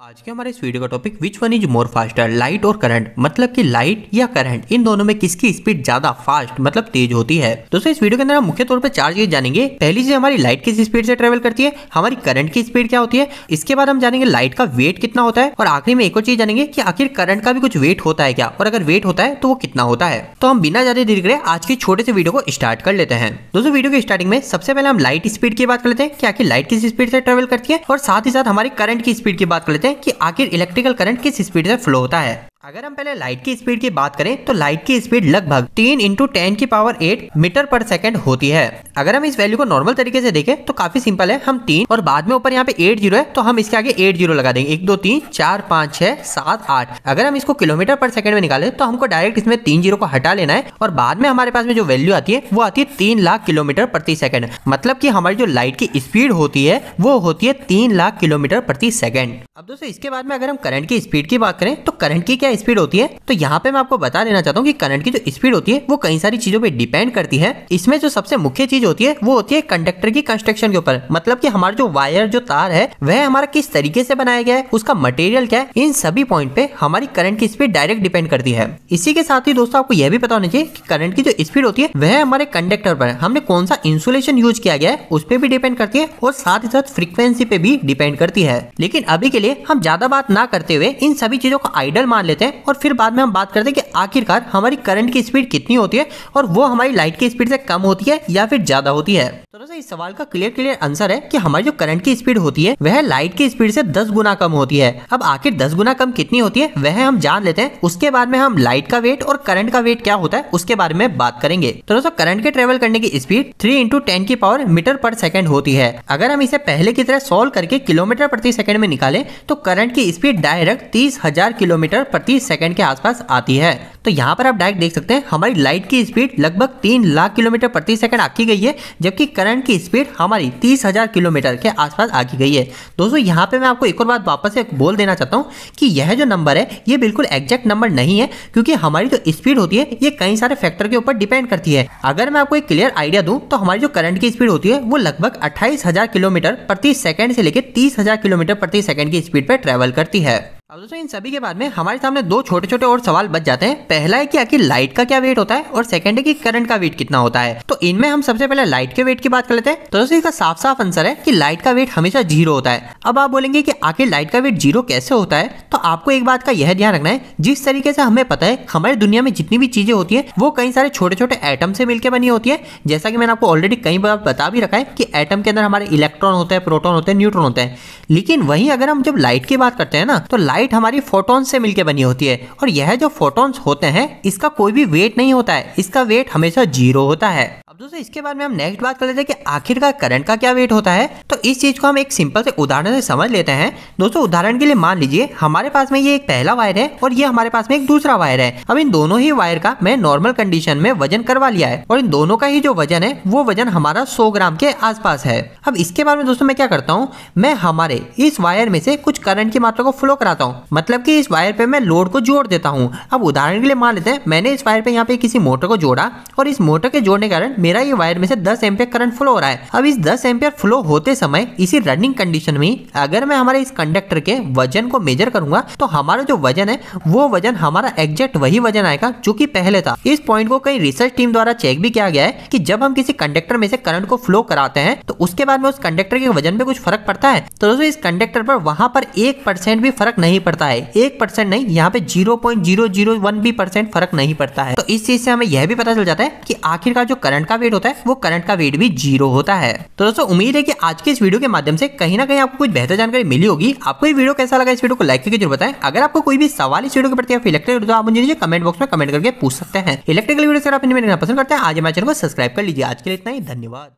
आज के हमारे इस वीडियो का topic which one is more faster, light और करंट। मतलब कि लाइट या करंट, इन दोनों में किसकी स्पीड ज्यादा फास्ट मतलब तेज होती है। दोस्तों इस वीडियो के अंदर हम मुख्य तौर पर चार चीज जानेंगे। पहली चीज हमारी लाइट किस स्पीड से ट्रेवल करती है, हमारी करंट की स्पीड क्या होती है, इसके बाद हम जानेंगे लाइट का वेट कितना होता है, और आखिरी में एक और चीज जानेंगे कि आखिर करंट का भी कुछ वेट होता है क्या, और अगर वेट होता है तो वो कितना होता है। तो हम बिना ज्यादा देरी करे आज की छोटे से वीडियो को स्टार्ट कर लेते हैं। दोस्तों वीडियो के स्टार्टिंग में सबसे पहले हम लाइट स्पीड की बात कर लेते हैं कि आखिर लाइट किस स्पीड से ट्रेवल करती है, और साथ ही साथ हमारी करंट की स्पीड की बात कर लेते हैं कि आखिर इलेक्ट्रिकल करंट किस स्पीड से फ्लो होता है। अगर हम पहले लाइट की स्पीड की बात करें तो लाइट की स्पीड लगभग 3 × 10⁸ मीटर पर सेकंड होती है। अगर हम इस वैल्यू को नॉर्मल तरीके से देखें तो काफी सिंपल है। हम 3 और बाद में ऊपर यहाँ पे 8 जीरो है तो हम इसके आगे 8 जीरो लगा देंगे। 1 2 3 4 5 6 7 8। अगर हम इसको किलोमीटर पर सेकंड में निकाले तो हमको डायरेक्ट इसमें 3 जीरो को हटा लेना है, और बाद में हमारे पास में जो वैल्यू आती है वो आती है 3 लाख किलोमीटर प्रति सेकंड। मतलब कि हमारी जो लाइट की स्पीड होती है वो होती है 3 लाख किलोमीटर प्रति सेकंड। अब दोस्तों इसके बाद में अगर हम करंट की स्पीड की बात करें तो करंट की क्या स्पीड होती है, तो यहाँ पे मैं आपको बता देना चाहता हूँ कि करंट की जो स्पीड होती है वो कई सारी चीजों पे डिपेंड करती है। इसमें जो सबसे मुख्य चीज होती है वो होती है कंडक्टर की कंस्ट्रक्शन के ऊपर। मतलब कि हमारा जो वायर जो तार है वह हमारा किस तरीके से बनाया गया है, उसका मटेरियल क्या है, इन सभी पॉइंट पे हमारी करंट की स्पीड डायरेक्ट डिपेंड करती है। इसी के साथ ही दोस्तों आपको यह भी पता होना चाहिए कि करंट की जो स्पीड होती है वह हमारे कंडक्टर पर हमने कौन सा इंसुलेशन यूज किया गया है उस पर भी डिपेंड करती है, और साथ ही साथ फ्रीक्वेंसी पे भी डिपेंड करती है। लेकिन अभी के लिए हम ज्यादा बात ना करते हुए इन सभी चीजों को आइडल मान लेते हैं, और फिर बाद में हम बात करते हैं कि आखिरकार हमारी करंट की स्पीड कितनी होती है, और वो हमारी लाइट की स्पीड से कम होती है या फिर ज्यादा होती है। तो दोस्तों इस सवाल का क्लियर आंसर है कि हमारी जो करंट की स्पीड होती है वह लाइट की स्पीड से 10 गुना कम होती है। अब आखिर 10 गुना कम कितनी होती है वह हम जान लेते हैं। उसके बाद में हम लाइट का वेट और करंट का वेट क्या होता है उसके बारे में बात करेंगे। तो दोस्तों करंट के ट्रेवल करने की स्पीड 3 × 10⁻⁻ मीटर पर सेकंड होती है। अगर हम इसे पहले की तरह सॉल्व करके किलोमीटर प्रति सेकंड में निकालें तो करंट की स्पीड डायरेक्ट 30,000 किलोमीटर प्रति सेकंड के आसपास आती है। तो यहाँ पर आप डायरेक्ट देख सकते हैं हमारी लाइट की स्पीड लगभग 3 लाख किलोमीटर प्रति सेकंड आकी गई है, जबकि करंट की स्पीड हमारी 30,000 किलोमीटर के आसपास आकी गई है। दोस्तों यहाँ पे मैं आपको एक और बात वापस से बोल देना चाहता हूँ कि यह जो नंबर है ये बिल्कुल एग्जैक्ट नंबर नहीं है, क्योंकि हमारी जो स्पीड होती है ये कई सारे फैक्टर के ऊपर डिपेंड करती है। अगर मैं आपको एक क्लियर आइडिया दूं तो हमारी जो करंट की स्पीड होती है वो लगभग 28,000 किलोमीटर प्रति सेकंड से लेकर 30,000 किलोमीटर प्रति सेकंड की स्पीड पर ट्रेवल करती है। अब दोस्तों इन सभी के बाद में हमारे सामने दो छोटे छोटे और सवाल बच जाते हैं। पहला है कि आखिर लाइट का क्या वेट होता है, और सेकंड है कि करंट का वेट कितना होता है। तो इनमें हम सबसे पहले लाइट के वेट की बात कर लेते हैं। तो दोस्तों इसका साफ साफ आंसर है कि लाइट का वेट हमेशा 0 होता है। अब आप बोलेंगे कि आखिर लाइट का वेट 0 कैसे होता है, तो आपको एक बात का यह ध्यान रखना है, जिस तरीके से हमें पता है हमारी दुनिया में जितनी भी चीजें होती है वो कई सारे छोटे छोटे एटम से मिलकर बनी होती है। जैसा कि मैंने आपको ऑलरेडी कई बार बता भी रखा है कि एटम के अंदर हमारे इलेक्ट्रॉन होते हैं, प्रोटॉन होते हैं, न्यूट्रॉन होते हैं। लेकिन वहीं अगर हम जब लाइट की बात करते हैं ना, तो लाइट हमारी फोटॉन से मिलकर बनी होती है, और यह जो फोटॉन्स होते हैं इसका कोई भी वेट नहीं होता है, इसका वेट हमेशा 0 होता है। अब दोस्तों इसके बाद में हम नेक्स्ट बात कर लेते हैं कि आखिरकार करंट का क्या वेट होता है। तो इस चीज को हम एक सिंपल से उदाहरण से समझ लेते हैं। दोस्तों उदाहरण के लिए मान लीजिए हमारे पास में ये एक पहला वायर है और ये हमारे पास में एक दूसरा वायर है। अब इन दोनों ही वायर का मैं नॉर्मल कंडीशन में वजन करवा लिया है, और इन दोनों का ही जो वजन है वो वजन हमारा 100 ग्राम के आसपास है। अब इसके बाद में दोस्तों मैं क्या करता हूँ, मैं हमारे इस वायर में से कुछ करंट की मात्रा को फ्लो कराता हूँ। मतलब कि इस वायर पे मैं लोड को जोड़ देता हूँ। अब उदाहरण के लिए मान लेते हैं मैंने इस वायर पे यहाँ पे किसी मोटर को जोड़ा, और इस मोटर के जोड़ने के कारण मेरा ये वायर में से 10 एम्पियर करंट फ्लो हो रहा है। अब इस 10 एम्पियर फ्लो होते समय इसी रनिंग कंडीशन में अगर मैं हमारे इस कंडक्टर के वजन को मेजर करूंगा तो हमारा जो वजन है वो वजन हमारा एग्जैक्ट वही वजन आएगा जो कि पहले था। इस पॉइंट को कई रिसर्च टीम द्वारा चेक भी किया गया है कि जब हम किसी कंडक्टर में से करंट को फ्लो कराते हैं तो उसके बाद में उस कंडक्टर के वजन पे कुछ फर्क पड़ता है। तो दोस्तों इस कंडक्टर पर वहां पर 1% भी फर्क नहीं पड़ता है। 1% नहीं, यहाँ पे 0.001 भी % फर्क नहीं पड़ता है। तो इस चीज से हमें यह भी पता चल जाता है कि आखिरकार जो करंट का वेट होता है वो करंट का वेट भी 0 होता है। तो दोस्तों उम्मीद है कि आज के इस वीडियो के माध्यम से कहीं ना कहीं आपको कुछ बेहतर जानकारी मिली होगी। आपको ये वीडियो कैसा लगा, इस वीडियो को लाइक करके जरूर बताएं। अगर आपको कोई भी सवाल इस वीडियो के प्रति इलेक्ट्रिकल, तो आप मुझे नीचे कमेंट बॉक्स में कमेंट करके पूछ सकते हैं। इलेक्ट्रिकल वीडियो अगर आप पसंद करते हैं आज हमारे चैनल को सब्सक्राइब कर लीजिए। आज के लिए इतना ही, धन्यवाद।